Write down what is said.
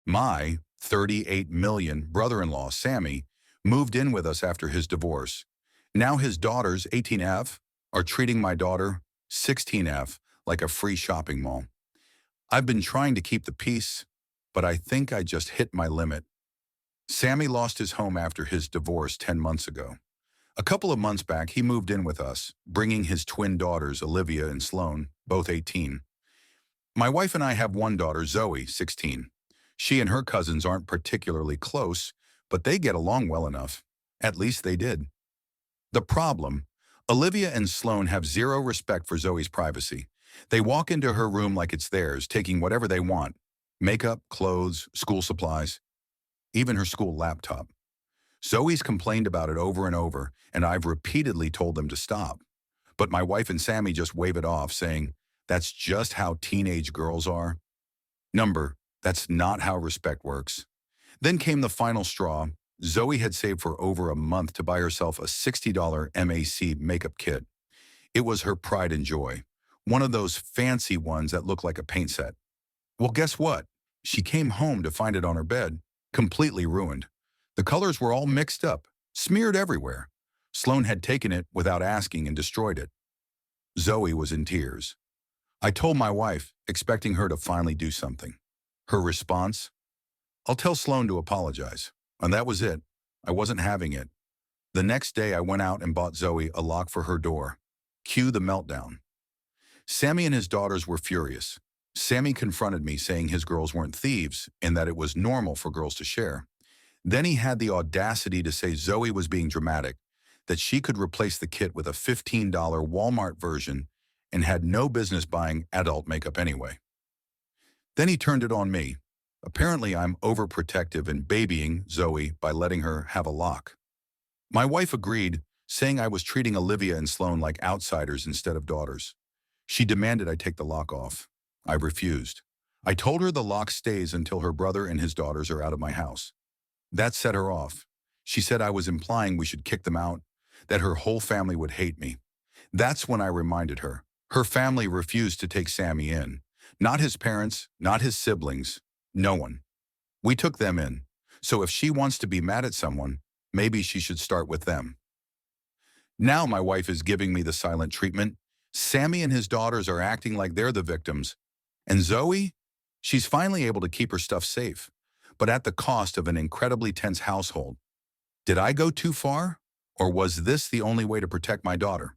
My 38 million brother-in-law, Sammy, moved in with us after his divorce. Now his daughters, 18F, are treating my daughter, 16F, like a free shopping mall. I've been trying to keep the peace, but I think I just hit my limit. Sammy lost his home after his divorce 10 months ago. A couple of months back, he moved in with us, bringing his twin daughters, Olivia and Sloane, both 18. My wife and I have one daughter, Zoe, 16. She and her cousins aren't particularly close, but they get along well enough. At least they did. The problem, Olivia and Sloane have zero respect for Zoe's privacy. They walk into her room like it's theirs, taking whatever they want. Makeup, clothes, school supplies, even her school laptop. Zoe's complained about it over and over, and I've repeatedly told them to stop. But my wife and Sammy just wave it off, saying, that's just how teenage girls are. Number, that's not how respect works. Then came the final straw. Zoe had saved for over a month to buy herself a $60 MAC makeup kit. It was her pride and joy, one of those fancy ones that look like a paint set. Well, guess what? She came home to find it on her bed, completely ruined. The colors were all mixed up, smeared everywhere. Sloane had taken it without asking and destroyed it. Zoe was in tears. I told my wife, expecting her to finally do something. Her response? I'll tell Sloane to apologize. And that was it. I wasn't having it. The next day, I went out and bought Zoe a lock for her door. Cue the meltdown. Sammy and his daughters were furious. Sammy confronted me, saying his girls weren't thieves and that it was normal for girls to share. Then he had the audacity to say Zoe was being dramatic, that she could replace the kit with a $15 Walmart version and had no business buying adult makeup anyway. Then he turned it on me. Apparently, I'm overprotective and babying Zoe by letting her have a lock. My wife agreed, saying I was treating Olivia and Sloane like outsiders instead of daughters. She demanded I take the lock off. I refused. I told her the lock stays until her brother and his daughters are out of my house. That set her off. She said I was implying we should kick them out, that her whole family would hate me. That's when I reminded her. Her family refused to take Sammy in. Not his parents, not his siblings, no one. We took them in. So if she wants to be mad at someone, maybe she should start with them. Now my wife is giving me the silent treatment. Sammy and his daughters are acting like they're the victims. And Zoe? She's finally able to keep her stuff safe, but at the cost of an incredibly tense household. Did I go too far? Or was this the only way to protect my daughter?